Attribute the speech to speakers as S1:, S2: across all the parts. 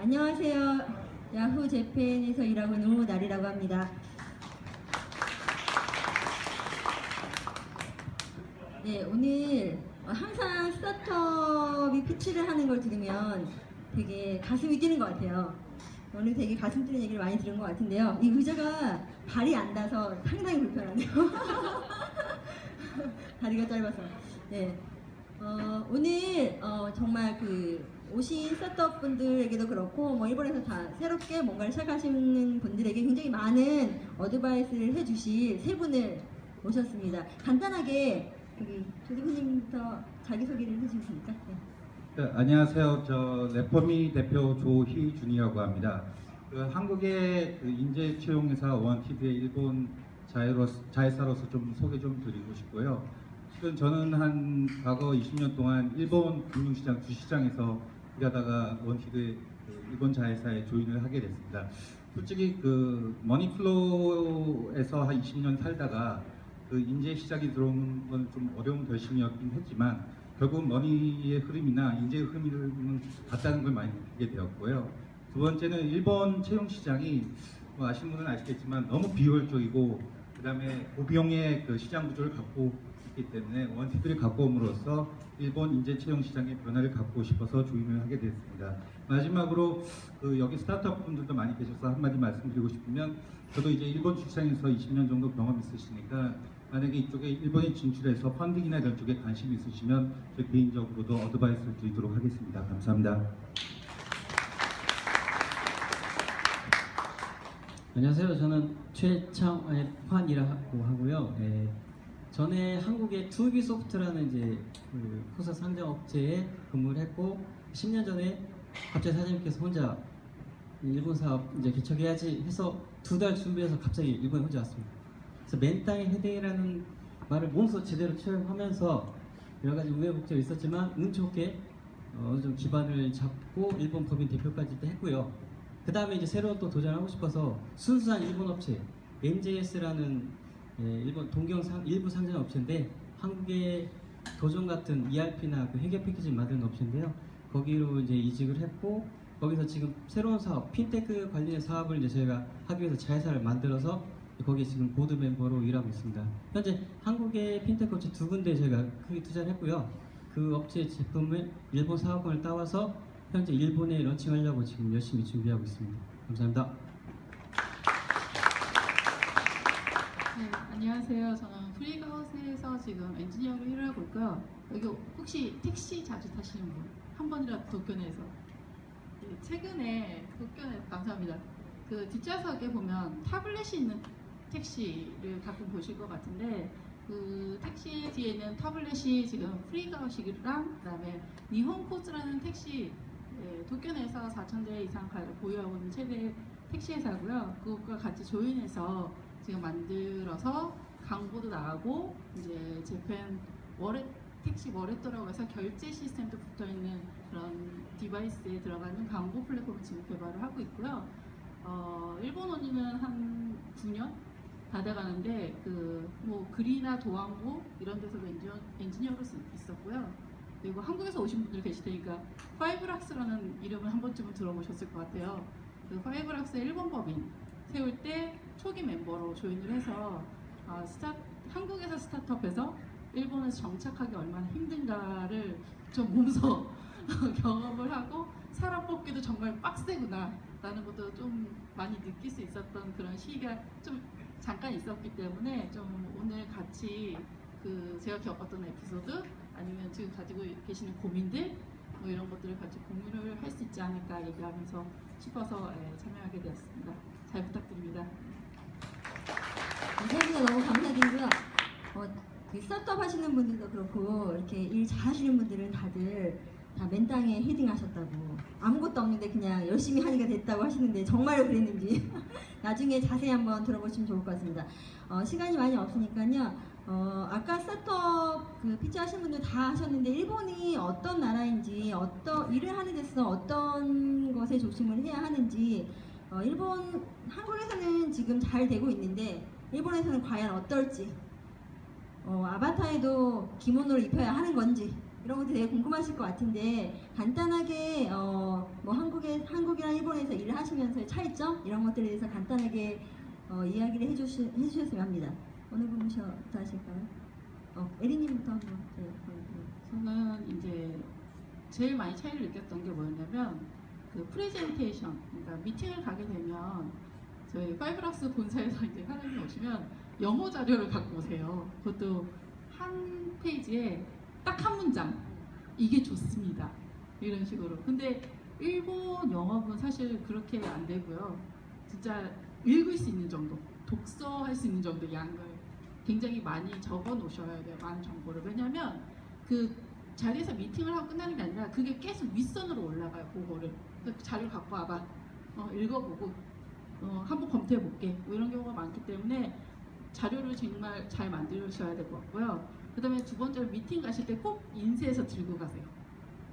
S1: 안녕하세요. 야후 재팬에서 일하고 있는 우나리라고 합니다. 네, 오늘 항상 스타트업이 피치를 하는 걸 들으면 되게 가슴이 뛰는 것 같아요. 오늘 되게 가슴 뛰는 얘기를 많이 들은 것 같은데요. 이 의자가 발이 안 닿아서 상당히 불편하네요. 다리가 짧아서. 네. 오늘 정말 오신 스타트업 분들에게도 그렇고 일본에서 다 새롭게 뭔가를 시작하시는 분들에게 굉장히 많은 어드바이스를 해주실 세 분을 모셨습니다. 간단하게 조 대표님부터 자기소개를 해주시겠습니까? 네.
S2: 네, 안녕하세요. 저 레포미 대표 조희준이라고 합니다. 한국의 인재 채용회사 원티드의 일본 자회사로서 좀 소개 좀 드리고 싶고요. 실은 저는 한 과거 20년 동안 일본 금융시장 주시장에서 일하다가 원티드 일본 자회사에 조인을 하게 됐습니다. 솔직히 머니플로우에서 한 20년 살다가 인재 시장이 들어오는 건 좀 어려운 결심이었긴 했지만 결국 머니의 흐름이나 인재의 흐름은 같다는 걸 많이 느끼게 되었고요. 두 번째는 일본 채용 시장이 아시는 분은 아시겠지만 너무 비효율적이고 그 다음에 고비용의 시장 구조를 갖고 있기 때문에 원티드를 갖고 옴으로써 일본 인재 채용 시장의 변화를 갖고 싶어서 조인을 하게 됐습니다. 마지막으로 여기 스타트업 분들도 많이 계셔서 한마디 말씀드리고 싶으면 저도 이제 일본 주시장에서 20년 정도 경험 있으시니까 만약에 이쪽에 일본에 진출해서 펀딩이나 이런 쪽에 관심이 있으시면 저 개인적으로도 어드바이스를 드리도록 하겠습니다. 감사합니다.
S3: 안녕하세요. 저는 최창환이라고 하고요. 전에 한국의 투비소프트라는 이제 회사 상장 업체에 근무를 했고 10년 전에 갑자기 사장님께서 혼자 일본 사업 이제 개척해야지 해서 2달 준비해서 갑자기 일본에 혼자 왔습니다. 그래서 맨 땅에 헤딩이라는 말을 몸소 제대로 체험하면서 여러 가지 우여곡절이 있었지만 운 좋게 어느 정도 기반을 잡고 일본 법인 대표까지 했고요. 그 다음에 이제 새로 또 도전하고 싶어서 순수한 일본 업체 NJS라는 일본 동경 일부 상장 업체인데 한국의 도전 같은 ERP나 회계 패키징 만드는 업체인데요. 거기로 이제 이직을 했고 거기서 지금 새로운 사업 핀테크 관련된 사업을 이제 저희가 하기 위해서 자회사를 만들어서 거기에 지금 보드 멤버로 일하고 있습니다. 현재 한국의 핀테크 업체 2군데 저희가 크게 투자를 했고요. 그 업체 제품을 일본 사업권을 따와서 현재 일본에 런칭하려고 지금 열심히 준비하고 있습니다. 감사합니다.
S4: 네, 안녕하세요. 저는 프리가웃에서 지금 엔지니어로 일을 하고 있고요. 여기 혹시 택시 자주 타시는 분? 한 번이라도 도쿄내에서? 네, 최근에 도쿄내 감사합니다. 뒷좌석에 보면 타블렛이 있는 택시를 가끔 보실 것 같은데 그 택시 뒤에는 타블렛이 지금 프리가웃이랑 그다음에 니혼코즈라는 택시 도쿄내에서 4,000대 이상 보유하고 있는 최대 택시 회사고요. 그것과 같이 조인해서 지금 만들어서 광고도 나가고 이제 재팬 워렛 택시 워렛도라고 해서 결제 시스템도 붙어 있는 그런 디바이스에 들어가는 광고 플랫폼을 지금 개발을 하고 있고요. 일본 온지는 한 9년 다 돼가는데 글이나 도안부 이런 데서도 엔지니어로 있었고요. 그리고 한국에서 오신 분들 계실 테니까 파이브락스라는 이름을 한 번쯤은 들어보셨을 것 같아요. 그 파이브락스의 일본 법인 세울 때 초기 멤버로 조인을 해서 한국에서 스타트업에서 일본에서 정착하기 얼마나 힘든가를 좀 몸소 경험을 하고 사람 뽑기도 정말 빡세구나 라는 것도 좀 많이 느낄 수 있었던 그런 시기가 좀 잠깐 있었기 때문에 좀 오늘 같이 제가 겪었던 에피소드 아니면 지금 가지고 계시는 고민들 이런 것들을 같이 공유를 할 수 있지 않을까 얘기하면서 싶어서 참여하게 되었습니다. 잘 부탁드립니다.
S1: 감사합니다. 너무 감사드리고요. 스타트업 하시는 분들도 그렇고 이렇게 일 잘하시는 분들은 다들 다 맨 땅에 헤딩하셨다고 아무것도 없는데 그냥 열심히 하니까 됐다고 하시는데 정말로 그랬는지 나중에 자세히 한번 들어보시면 좋을 것 같습니다. 시간이 많이 없으니까요. 아까 스타트업 피치 하신 분들 다 하셨는데 일본이 어떤 나라인지 일을 하는 데서 어떤 것에 조심을 해야 하는지 한국에서는 지금 잘 되고 있는데 일본에서는 과연 어떨지 아바타에도 기모노를 입혀야 하는 건지 이런 것도 되게 궁금하실 것 같은데 간단하게 뭐 한국이랑 일본에서 일을 하시면서의 차이점 이런 것들에 대해서 간단하게 이야기를 해주셨으면 합니다. 어느 분부터 하실까요? 에리님부터 한번. 네,
S4: 저는 이제 제일 많이 차이를 느꼈던 게 뭐였냐면 그 프레젠테이션, 그러니까 미팅을 가게 되면 저희 파이브락스 본사에서 이제 사장님 오시면 영어 자료를 갖고 오세요. 그것도 한 페이지에 딱 한 문장, 이게 좋습니다, 이런 식으로. 근데 일본 영어는 사실 그렇게 안 되고요. 진짜 읽을 수 있는 정도, 독서할 수 있는 정도 양을 굉장히 많이 적어 놓으셔야 돼요. 많은 정보를. 왜냐면 그 자리에서 미팅을 하고 끝나는 게 아니라 그게 계속 윗선으로 올라가요. 그거를. 그 자료를 갖고 와봐. 읽어보고 한번 검토해 볼게. 뭐 이런 경우가 많기 때문에 자료를 정말 잘 만드셔야 될 것 같고요. 그 다음에 두 번째로 미팅 가실 때 꼭 인쇄해서 들고 가세요.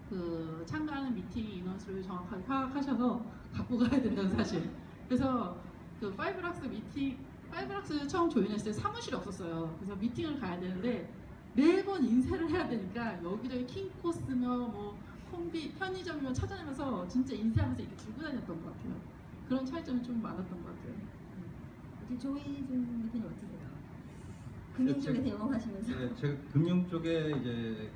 S4: 그 참가하는 미팅 인원수를 정확하게 파악하셔서 갖고 가야 된다는 사실. 그래서 그 파이브락스 처음 조인했을 때 사무실이 없었어요. 그래서 미팅을 가야 되는데 매번 인쇄를 해야 되니까 여기저기 킹코스며 뭐 콤비 편의점이며 찾아내면서 진짜 인쇄하면서 이렇게 들고 다녔던 것 같아요. 그런 차이점이 좀 많았던 것 같아요.
S1: 어디 조이준 대표님 어떠세요? 금융 쪽에서 영업하시면서.
S2: 네, 제가 금융 쪽에 이제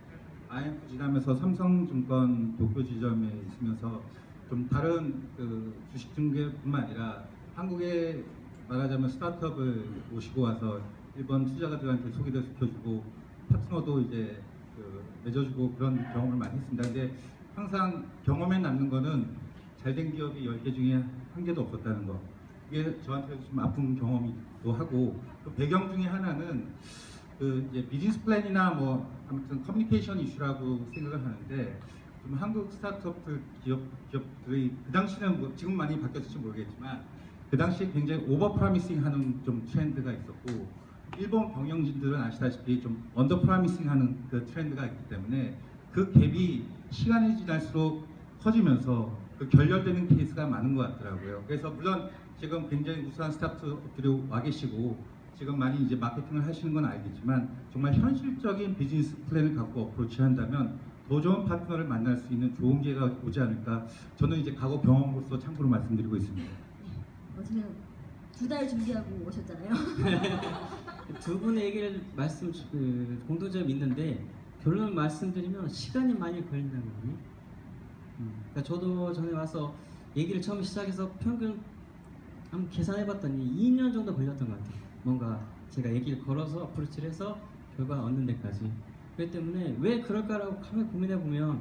S2: IMF 지나면서 삼성증권 도쿄 지점에 있으면서 좀 다른 그 주식 중개뿐만 아니라 한국에 말하자면 스타트업을 모시고 와서 일본 투자자들한테 소개도 시켜주고 파트너도 이제 맺어주고 그런 경험을 많이 했습니다. 근데 항상 경험에 남는 거는 잘된 기업이 10개 중에 한 개도 없었다는 거. 이게 저한테 좀 아픈 경험이기도 하고, 그 배경 중에 하나는 그 이제 비즈니스 플랜이나 뭐 아무튼 커뮤니케이션 이슈라고 생각을 하는데, 좀 한국 스타트업들 기업들이 그 당시는 뭐 지금 많이 바뀌었을지 모르겠지만 그 당시에 굉장히 오버 프라미싱 하는 좀 트렌드가 있었고, 일본 경영진들은 아시다시피 좀 언더 프라미싱 하는 그 트렌드가 있기 때문에 그 갭이 시간이 지날수록 커지면서 그 결렬되는 케이스가 많은 것 같더라고요. 그래서 물론 지금 굉장히 우수한 스타트업들이 와 계시고 지금 많이 이제 마케팅을 하시는 건 알겠지만 정말 현실적인 비즈니스 플랜을 갖고 어프로치 한다면 더 좋은 파트너를 만날 수 있는 좋은 기회가 오지 않을까, 저는 이제 과거 경험으로서 참고로 말씀드리고 있습니다.
S1: 지금 2달 준비하고 오셨잖아요.
S3: 두 분의 얘기를 공통점이 있는데 결론을 말씀드리면 시간이 많이 걸린다는 거예요. 그러니까 저도 전에 와서 얘기를 처음 시작해서 평균 한번 계산해봤더니 2년 정도 걸렸던 것 같아요. 뭔가 제가 얘기를 걸어서 어프로치를 해서 결과 얻는 데까지. 그렇기 때문에 왜 그럴까라고 가만히 고민해보면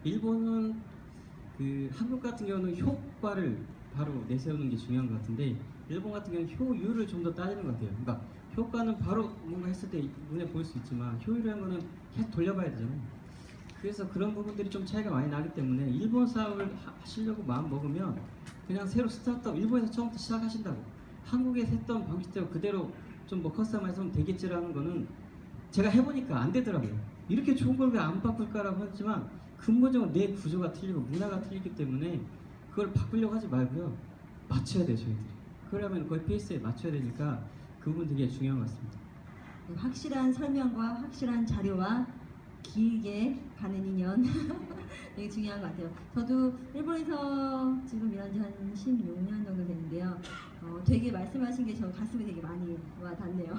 S3: 일본은 그 한국 같은 경우는 효과를 바로 내세우는 게 중요한 것 같은데 일본 같은 경우는 효율을 좀 더 따지는 것 같아요. 그러니까 효과는 바로 뭔가 했을 때 눈에 보일 수 있지만 효율이라는 거는 계속 돌려봐야 되잖아요. 그래서 그런 부분들이 좀 차이가 많이 나기 때문에 일본 사업을 하시려고 마음 먹으면 그냥 새로 스타트업 일본에서 처음부터 시작하신다고 한국에서 했던 방식대로 그대로 좀 뭐 커스터마이즈하면 되겠지라는 거는 제가 해보니까 안 되더라고요. 이렇게 좋은 걸 왜 안 바꿀까라고 했지만 근본적으로 내 구조가 틀리고 문화가 틀리기 때문에 그걸 바꾸려고 하지 말고요. 맞춰야 돼요, 저희들이. 그러면 거의 페이스에 맞춰야 되니까 그 부분 되게 중요한 것 같습니다.
S1: 네, 확실한 설명과 확실한 자료와 길게 가는 인연 되게 중요한 것 같아요. 저도 일본에서 지금 일한 지 한 16년 정도 됐는데요. 되게 말씀하신 게 저 가슴에 되게 많이 와 닿네요.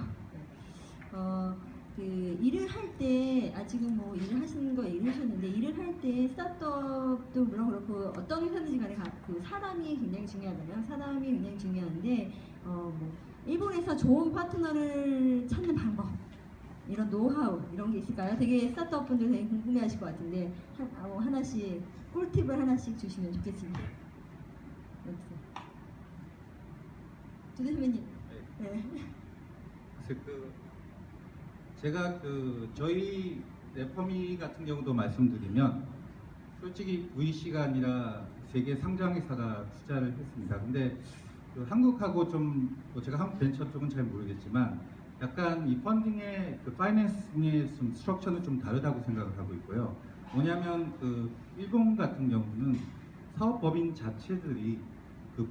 S1: 그 일을 할 때 지금 뭐 일을 하시는 거 얘기하셨는데 일을 할 때 스타트업도 물론 그렇고 어떤 회사든지 간에 그 사람이 굉장히 중요하잖아요. 사람이 굉장히 중요한데 뭐 일본에서 좋은 파트너를 찾는 방법 이런 노하우 이런 게 있을까요? 되게 스타트업 분들 되게 궁금해하실 것 같은데 하나씩 꿀팁을 하나씩 주시면 좋겠습니다. 여기서 두 대표님. 네.
S2: 그래서 제가 저희 래퍼미 같은 경우도 말씀드리면 솔직히 VC가 아니라 세계 상장회사가 투자를 했습니다. 근데 한국하고 좀 제가 한국 벤처 쪽은 잘 모르겠지만 약간 이 펀딩의 파이낸싱의 좀 스트럭처는 좀 다르다고 생각을 하고 있고요. 뭐냐면 일본 같은 경우는 사업법인 자체들이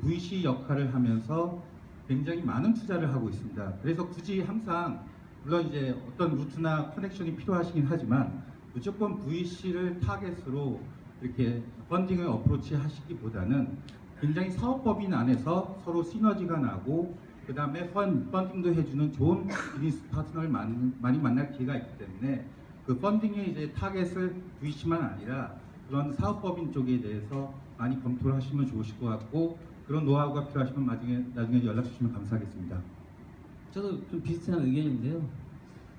S2: VC 역할을 하면서 굉장히 많은 투자를 하고 있습니다. 그래서 굳이 항상 물론 이제 어떤 루트나 커넥션이 필요하시긴 하지만 무조건 VC를 타겟으로 이렇게 펀딩을 어프로치 하시기보다는 굉장히 사업법인 안에서 서로 시너지가 나고 그 다음에 펀딩도 해주는 좋은 비즈니스 파트너를 많이 만날 기회가 있기 때문에 그 펀딩의 이제 타겟을 VC만 아니라 그런 사업법인 쪽에 대해서 많이 검토를 하시면 좋으실 것 같고 그런 노하우가 필요하시면 나중에 연락 주시면 감사하겠습니다.
S3: 저도 좀 비슷한 의견인데요.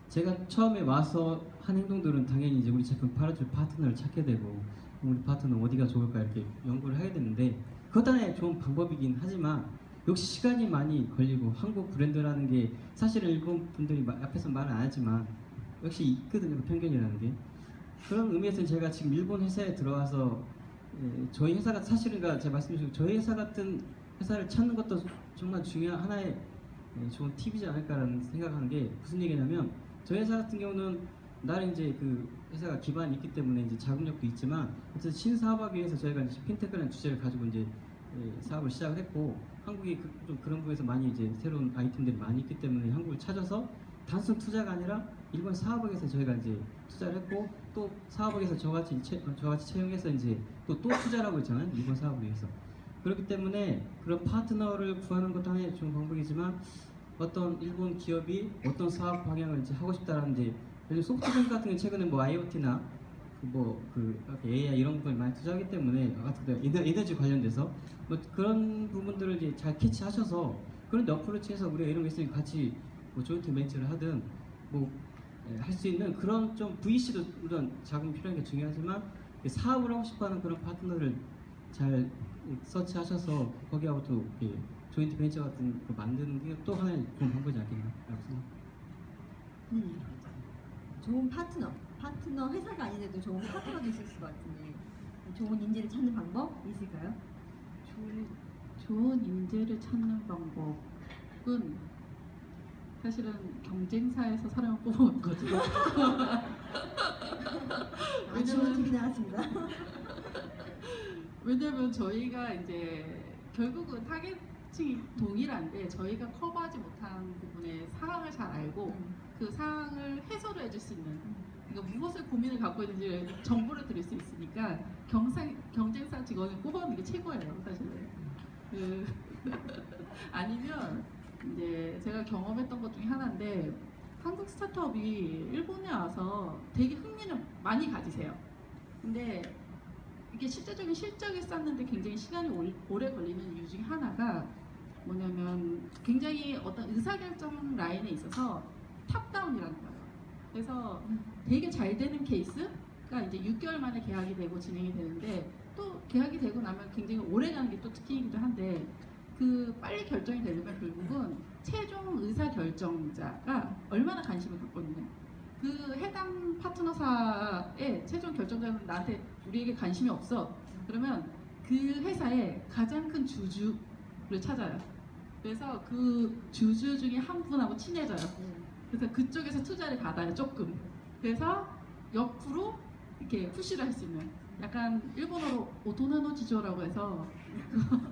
S3: 제가 처음에 와서 한 행동들은 당연히 이제 우리 제품 팔아줄 파트너를 찾게 되고 우리 파트너 어디가 좋을까 이렇게 연구를 해야 되는데 그것 하나의 좋은 방법이긴 하지만 역시 시간이 많이 걸리고 한국 브랜드라는 게 사실은 일본 분들이 앞에서 말은 안 하지만 역시 있거든요. 그 편견이라는 게. 그런 의미에서 제가 지금 일본 회사에 들어와서 저희 회사가 사실은 제가 말씀드린 저희 회사 같은 회사를 찾는 것도 정말 중요한 하나의 좋은 팁이지 않을까라는 생각하는 게 무슨 얘기냐면 저희 회사 같은 경우는 나는 이제 그 회사가 기반이 있기 때문에 이제 자금력도 있지만 어쨌든 신사업하기 위해서 저희가 이제 핀테크라는 주제를 가지고 이제 사업을 시작을 했고 한국이 좀 그런 부분에서 많이 이제 새로운 아이템들이 많이 있기 때문에 한국을 찾아서 단순 투자가 아니라 일본 사업학에서 저희가 이제 투자를 했고 또 사업학에서 저같이 채용해서 이제 또 투자라고 있잖아요. 일본 사업을 위해서. 그렇기 때문에 그런 파트너를 구하는 것도 하나의 좋은 방법이지만 어떤 일본 기업이 어떤 사업 방향을 이제 하고 싶다라는 이제 요즘 소프트뱅크 같은 경우 최근에 뭐 IoT나 AI 이런 부분에 많이 투자하기 때문에 에너지 관련돼서 뭐 그런 부분들을 이제 잘 캐치하셔서 그런 어프로치해서 우리가 이런 거 있으니 같이 뭐 조인트 벤처를 하든 뭐 할 수 있는 그런 좀 VC도 물론 자금이 필요한 게 중요하지만 사업을 하고 싶어하는 그런 파트너를 잘 서치하셔서 거기하고 또 조인트 벤처 같은 거 만드는 게 또 하나의 좋은 방법이지 않겠나라고 생각합니다.
S1: 좋은 파트너 회사가 아닌데도 좋은 파트너도 있을 것 같은데 좋은 인재를 찾는 방법 있을까요?
S4: 좋은 인재를 찾는 방법은 사실은 경쟁사에서 사람을 뽑아온 거죠.
S1: 좋은 팁이 나왔습니다.
S4: 왜냐면 저희가 이제 결국은 타겟층이 동일한데 저희가 커버하지 못한 부분에 상황을 잘 알고 그 상황을 해소를 해줄 수 있는 그러니까 무엇을 고민을 갖고 있는지 정보를 드릴 수 있으니까 경쟁사 직원을 뽑아오는 게 최고예요 사실은. 아니면 이제 제가 경험했던 것 중에 하나인데 한국 스타트업이 일본에 와서 되게 흥미를 많이 가지세요. 근데 이게 실제적인 실적을 쌓는데 굉장히 시간이 오래 걸리는 이유 중에 하나가 뭐냐면 굉장히 어떤 의사결정 라인에 있어서 탑다운이라는 거예요. 그래서 되게 잘 되는 케이스가 이제 6개월 만에 계약이 되고 진행이 되는데 또 계약이 되고 나면 굉장히 오래 가는 게 또 특징이기도 한데 그 빨리 결정이 되려면 결국은 최종 의사결정자가 얼마나 관심을 갖고 있느냐 그 해당 파트너사의 최종 결정자는 나한테 우리에게 관심이 없어 그러면 그 회사의 가장 큰 주주를 찾아요. 그래서 그 주주 중에 한 분하고 친해져요. 그래서 그쪽에서 투자를 받아요 조금. 그래서 옆으로 이렇게 푸시를 할 수 있는 약간 일본어로 오토나노 지조라고 해서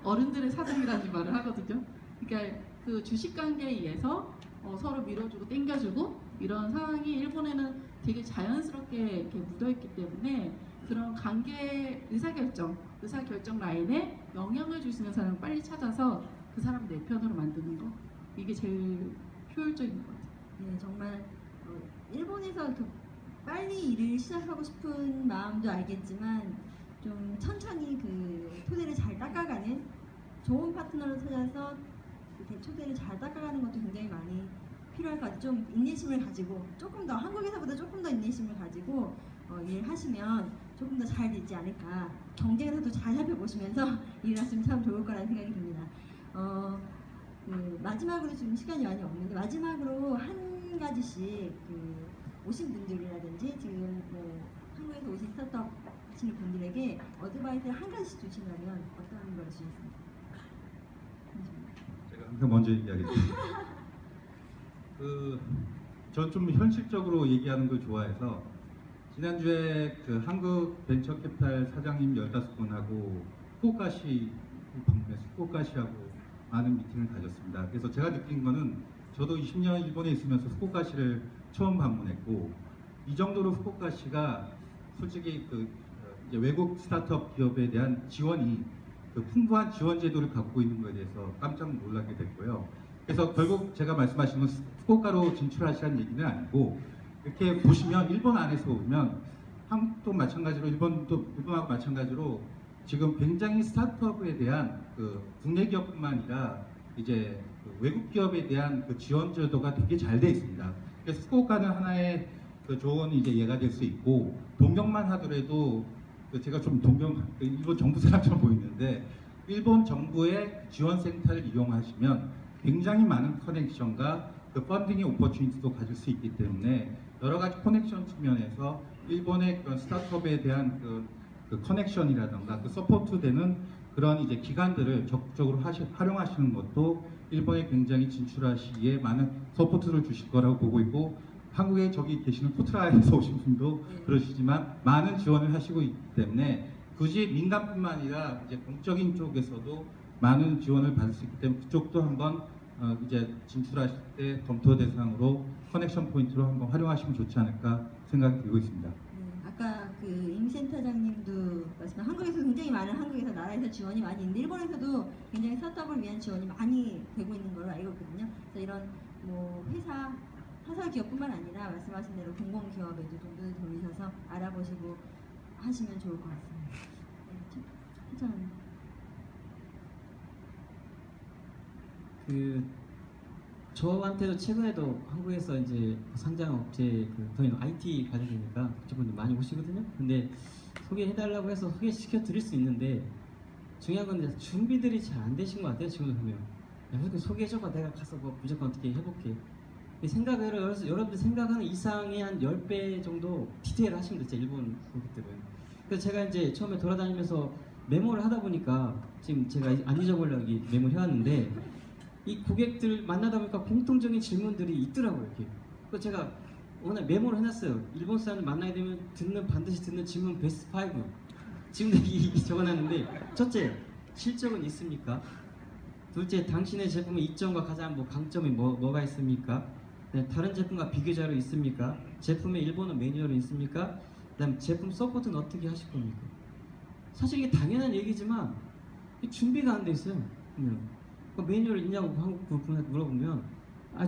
S4: 어른들의 사정이라는 말을 하거든요. 그러니까 그 주식 관계에 의해서 서로 밀어주고 땡겨주고 이런 상황이 일본에는 되게 자연스럽게 이렇게 묻어있기 때문에 그런 관계 의사결정 라인에 영향을 줄 수 있는 사람을 빨리 찾아서 그 사람 내 편으로 만드는 거 이게 제일 효율적인 것 같아요.
S1: 네, 정말 일본에서 빨리 일을 시작하고 싶은 마음도 알겠지만 좀 천천히 그 토대를 잘 닦아가는 좋은 파트너를 찾아서 토대를 잘 닦아가는 것도 굉장히 많이 필요할 것 같아요. 좀 인내심을 가지고 조금 더 한국에서보다 조금 더 인내심을 가지고 일을 하시면 조금 더 잘 되지 않을까. 경쟁에서도 잘 살펴보시면서 일을 하시면 참 좋을 거라는 생각이 듭니다. 마지막으로 지금 시간이 많이 없는데 마지막으로 한 가지씩 오신 분들이라든지 지금 한국에서 오신 스타트업 하시는 분들에게 어드바이스 한 가지씩 주신다면 어떤 걸 주시겠습니까?
S2: 제가 항상 먼저 얘기하겠습니다. 전 좀 현실적으로 얘기하는 걸 좋아해서 지난주에 그 한국 벤처캐피탈 사장님 15분하고 후쿠오카시 방문해서 후쿠오카시하고 많은 미팅을 가졌습니다. 그래서 제가 느낀 거는 저도 20년 일본에 있으면서 후쿠오카시를 처음 방문했고 이 정도로 후쿠오카시가 솔직히 이제 외국 스타트업 기업에 대한 지원이 풍부한 지원 제도를 갖고 있는 것에 대해서 깜짝 놀라게 됐고요. 그래서 결국 제가 말씀하신 건 후쿠오카로 진출하시라는 얘기는 아니고, 이렇게 보시면 일본 안에서 보면 한국도 마찬가지로 일본하고 마찬가지로 지금 굉장히 스타트업에 대한 국내 기업뿐만 아니라 이제 외국 기업에 대한 지원 제도가 되게 잘 돼 있습니다. 그래서 후쿠오카는 하나의 좋은 이제 예가 될 수 있고, 동경만 하더라도 제가 좀 일본 정부 사람처럼 보이는데, 일본 정부의 지원 센터를 이용하시면 굉장히 많은 커넥션과 펀딩의 오퍼튜니티도 가질 수 있기 때문에, 여러 가지 커넥션 측면에서 일본의 그런 스타트업에 대한 커넥션이라던가 서포트되는 그런 이제 기관들을 적극적으로 활용하시는 것도 일본에 굉장히 진출하시기에 많은 서포트를 주실 거라고 보고 있고, 한국에 저기 계시는 포트라에서 오신 분도 그러시지만 많은 지원을 하시고 있기 때문에, 굳이 민간뿐만 아니라 이제 공적인 쪽에서도 많은 지원을 받을 수 있기 때문에 그쪽도 한번 이제 진출하실 때 검토 대상으로 커넥션 포인트로 한번 활용하시면 좋지 않을까 생각이 들고 있습니다.
S1: 아까 임 센터장님도 말씀, 한국에서 굉장히 많은 한국에서 나라에서 지원이 많이 있는데 일본에서도 굉장히 스타트업을 위한 지원이 많이 되고 있는 걸로 알고 있거든요. 그래서 이런 뭐 회사 기업뿐만 아니라 말씀하신 대로 공공기업에도 좀 눈을 돌리셔서 알아보시고 하시면 좋을 것 같습니다. 네, 회장님.
S3: 저한테도 최근에도 한국에서 이제 상장 업체 저희는 IT 관련이니까 그쪽분들 많이 오시거든요. 근데 소개해달라고 해서 소개시켜 드릴 수 있는데, 중요한 건 이제 준비들이 잘 안 되신 것 같아요. 지금 보면 야, 소개해줘봐, 내가 가서 뭐 무조건 어떻게 해볼게. 여러분들 생각하는 이상의 한 10배 정도 디테일 하시면 됐죠, 일본 고객들은. 그래서 제가 이제 처음에 돌아다니면서 메모를 하다 보니까, 지금 제가 안 잊어보려고 메모를 해왔는데, 이 고객들 만나다 보니까 공통적인 질문들이 있더라고요. 이렇게. 그래서 제가 오늘 메모를 해놨어요. 일본 사람들 만나게 되면 반드시 듣는 질문 베스트 5. 지금도 적어놨는데, 첫째, 실적은 있습니까? 둘째, 당신의 제품의 이점과 가장 강점이 뭐가 있습니까? 네, 다른 제품과 비교자료 있습니까? 제품의 일본어 매뉴얼은 있습니까? 그다음 제품 서포트는 어떻게 하실 겁니까? 사실 이게 당연한 얘기지만 준비가 안 돼 있어요. 매뉴얼 있냐고 한국 부분한테 물어보면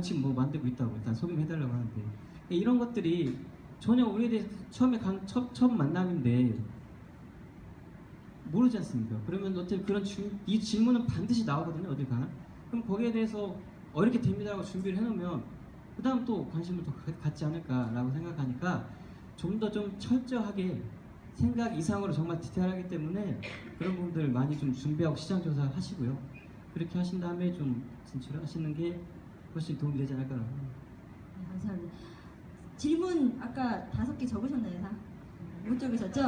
S3: 지금 뭐 만들고 있다고 일단 소개해달라고 하는데, 이런 것들이 전혀 우리에 대해서 처음 만남인데 모르지 않습니까? 그러면 어떻게 이 질문은 반드시 나오거든요, 어딜 가나? 그럼 거기에 대해서 이렇게 됩니다라고 준비를 해놓으면 그 다음 또 관심을 더 갖지 않을까라고 생각하니까, 좀 더 좀 철저하게 생각 이상으로 정말 디테일하기 때문에 그런 부분들 많이 좀 준비하고 시장 조사 하시고요. 그렇게 하신 다음에 좀 진출하시는 게 훨씬 도움이 되지 않을까라고 합니다.
S1: 네, 감사합니다. 질문 아까 5개 적으셨나요, 다? 못 적으셨죠?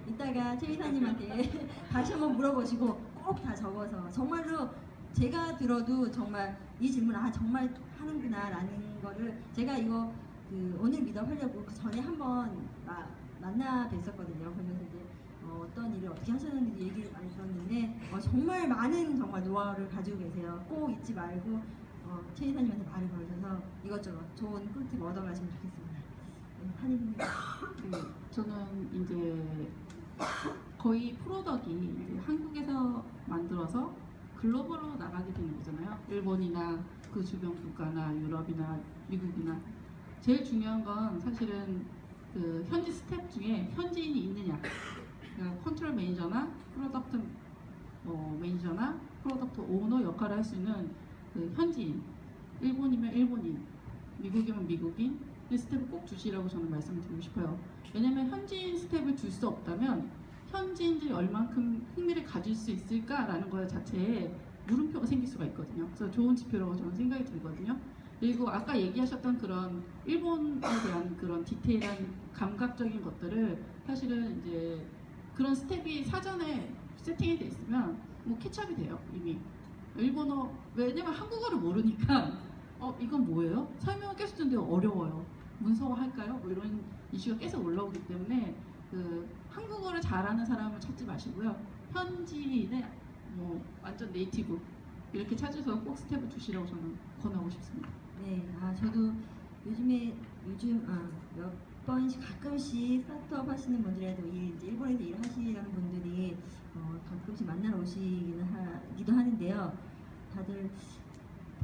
S1: 이따가 최 이사님한테 다시 한번 물어보시고 꼭 다 적어서, 정말로 제가 들어도 정말 이 질문 정말 하는구나 라는 거를, 제가 이거 오늘 미덕 하려고 그 전에 한번 만나 뵀었거든요. 그러면서 이제 어떤 일을 어떻게 하셨는지 얘기를 많이 들었는데, 정말 많은 노하우를 가지고 계세요. 꼭 잊지 말고 최 이사님한테 말을 걸으셔서 이것저것 좋은 꿀팁 얻어가시면 좋겠습니다. 한이님.
S4: 저는 이제 거의 프로덕이 이제 한국에서 만들어서 글로벌로 나가게 되는 거잖아요. 일본이나 그 주변 국가나 유럽이나 미국이나. 제일 중요한 건 사실은 현지 스텝 중에 현지인이 있느냐. 그러니까 컨트롤 매니저나 프로덕트 매니저나 프로덕트 오너 역할을 할 수 있는 현지인, 일본이면 일본인, 미국이면 미국인, 이 스텝을 꼭 주시라고 저는 말씀드리고 싶어요. 왜냐면 현지인 스텝을 줄 수 없다면 현지인들이 얼만큼 흥미를 가질 수 있을까라는 것 자체에 물음표가 생길 수가 있거든요. 그래서 좋은 지표라고 저는 생각이 들거든요. 그리고 아까 얘기하셨던 그런 일본에 대한 그런 디테일한 감각적인 것들을 사실은 이제 그런 스텝이 사전에 세팅이 돼 있으면 캐치업이 돼요, 이미. 일본어, 왜냐면 한국어를 모르니까 이건 뭐예요? 설명을 계속 듣는데 어려워요. 문서화 할까요? 이런 이슈가 계속 올라오기 때문에 한국어를 잘하는 사람을 찾지 마시고요. 현지인의 완전 네이티브 이렇게 찾으셔서 꼭 스텝을 주시라고 저는 권하고 싶습니다.
S1: 네, 저도 요즘 번씩 가끔씩 스타트업 하시는 분들이라도 이제 일본에서 일하시는 분들이 가끔씩 만나러 오시기도 하는데요. 다들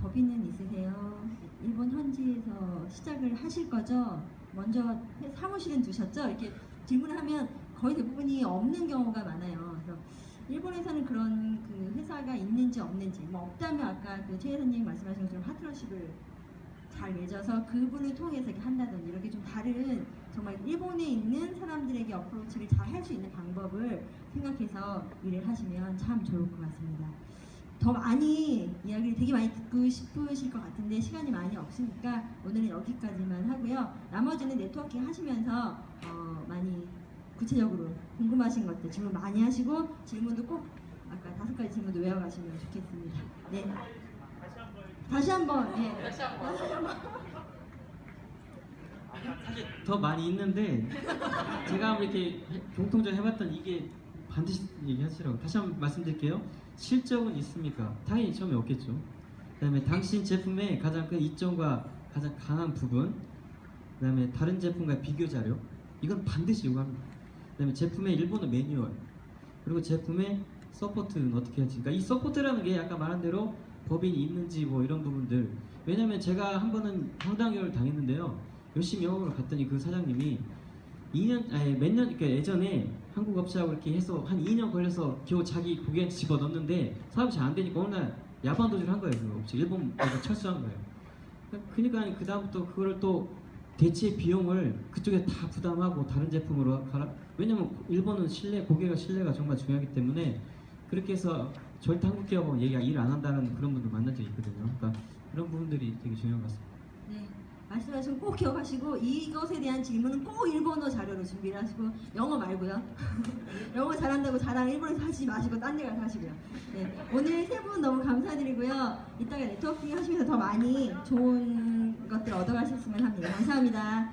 S1: 법인은 있으세요? 일본 현지에서 시작을 하실 거죠? 먼저 사무실은 두셨죠? 이렇게 질문을 하면 거의 대부분이 없는 경우가 많아요. 그래서 일본에서는 그런 그 회사가 있는지 없는지, 뭐 없다면 아까 그 최 회사님 말씀하신 것처럼 파트너십을 잘 맺어서 그분을 통해서 이렇게 한다든지 이렇게 좀 다른 정말 일본에 있는 사람들에게 어프로치를 잘 할 수 있는 방법을 생각해서 일을 하시면 참 좋을 것 같습니다. 더 많이 이야기를 되게 많이 듣고 싶으실 것 같은데 시간이 많이 없으니까 오늘은 여기까지만 하고요. 나머지는 네트워킹 하시면서 많이 구체적으로 궁금하신 것들 질문 많이 하시고 질문도 꼭 아까 5가지 질문도 외워가시면 좋겠습니다. 네. 다시 한번. 예.
S3: 사실 더 많이 있는데 제가 한번 이렇게 공통적으로 해봤던 이게 반드시 얘기하시라고 다시 한번 말씀드릴게요. 실적은 있습니까? 당연히 처음에 없겠죠. 그다음에 당신 제품의 가장 큰 이점과 가장 강한 부분, 그다음에 다른 제품과 비교 자료, 이건 반드시 요구합니다. 그다음에 제품의 일본어 매뉴얼, 그리고 제품의 서포트는 어떻게 할지. 그러니까 이 서포트라는 게 아까 말한 대로 법인이 있는지 뭐 이런 부분들. 왜냐면 제가 한 번은 황당교를 당했는데요. 열심히 영업을 갔더니 그 사장님이 몇 년, 그러니까 예전에 한국 업체하고 이렇게 해서 한 2년 걸려서 겨우 자기 고객 집어 넣었는데 사업이 잘 안 되니까 어느 날 야반 도주를 한 거예요. 그 업체 일본에서 철수한 거예요. 그러니까 그 다음부터 그걸 또 대체 비용을 그쪽에 다 부담하고 다른 제품으로 가라. 왜냐면 일본은 고객의 신뢰가 정말 중요하기 때문에 그렇게 해서 절대 한국 기업하고 얘기가 일 안 한다는 그런 분들 만난 적이 있거든요. 그러니까 그런 부분들이 되게 중요한 것 같습니다.
S1: 네. 말씀하신 거 꼭 기억하시고 이것에 대한 질문은 꼭 일본어 자료로 준비를 하시고 영어 말고요. 영어 잘한다고 자랑 일본에서 하지 마시고 딴 데 가서 하시고요. 네. 오늘 세 분 너무 감사드리고요. 이따가 네트워킹 하시면서 더 많이 좋은 것들 얻어가셨으면 합니다. 감사합니다.